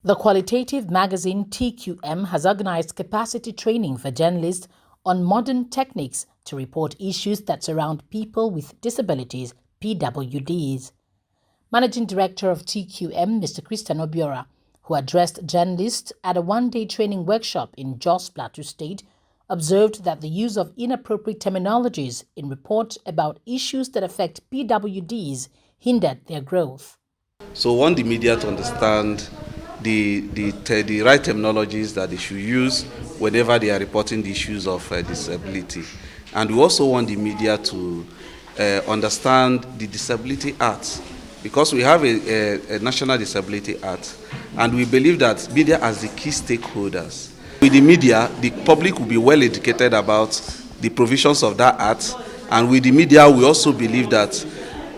The Qualitative Magazine TQM has organized capacity training for journalists on modern techniques to report issues that surround people with disabilities, PWDs. Managing Director of TQM, Mr. Christian Obiora, who addressed journalists at a one-day training workshop in Jos Plateau State, observed that the use of inappropriate terminologies in reports about issues that affect PWDs hindered their growth. So we want the media to understand the right terminologies that they should use whenever they are reporting the issues of disability. And we also want the media to understand the Disability Act, because we have a National Disability Act, and we believe that media as the key stakeholders. With the media, the public will be well educated about the provisions of that act, and with the media, we also believe that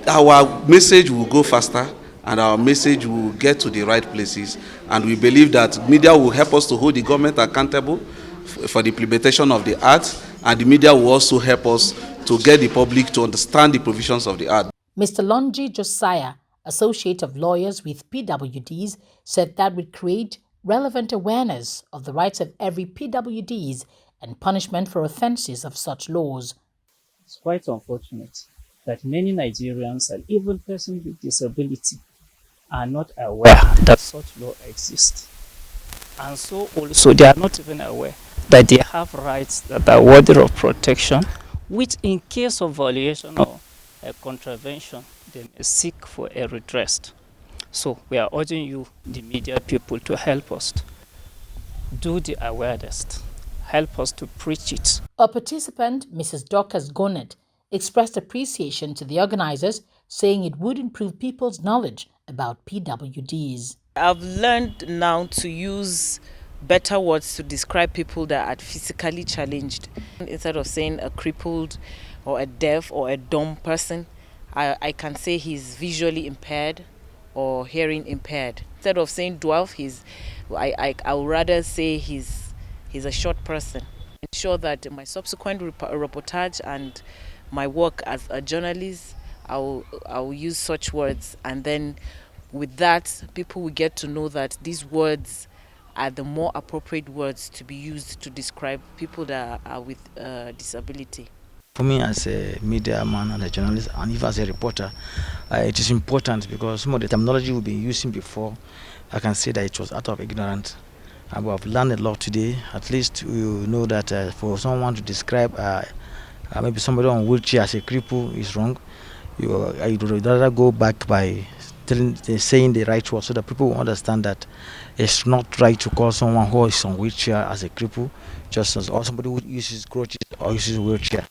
our message will go faster and our message will get to the right places, and we believe that media will help us to hold the government accountable for the implementation of the act, and the media will also help us to get the public to understand the provisions of the act. Mr. Longi Josiah, Associate of Lawyers with PWDs, said that would create relevant awareness of the rights of every PWDs and punishment for offences of such laws. It's quite unfortunate that many Nigerians and even persons with disability are not aware that such law exists. And so also they are not even aware that they have rights that are worthy of protection, which in case of violation or a contravention, they may seek for a redress. So we are urging you, the media people, to help us do the awareness, help us to preach it. A participant, Mrs. Dorcas Gonet, expressed appreciation to the organizers, saying it would improve people's knowledge about PWDs. I've learned now to use better words to describe people that are physically challenged. Instead of saying a crippled or a deaf or a dumb person, I can say he's visually impaired or hearing impaired. Instead of saying dwarf, I would rather say he's a short person. Ensure that in my subsequent reportage and my work as a journalist, I'll use such words, and then with that, people will get to know that these words are the more appropriate words to be used to describe people that are with disability. For me, as a media man and a journalist, and even as a reporter, it is important because some of the terminology we've been using before, I can say that it was out of ignorance. And we have learned a lot today. At least we know that for someone to describe maybe somebody on a wheelchair as a cripple is wrong. I'd rather go back by saying the right word so that people will understand that it's not right to call someone who is on wheelchair as a cripple, just as or somebody who uses crutches or uses a wheelchair.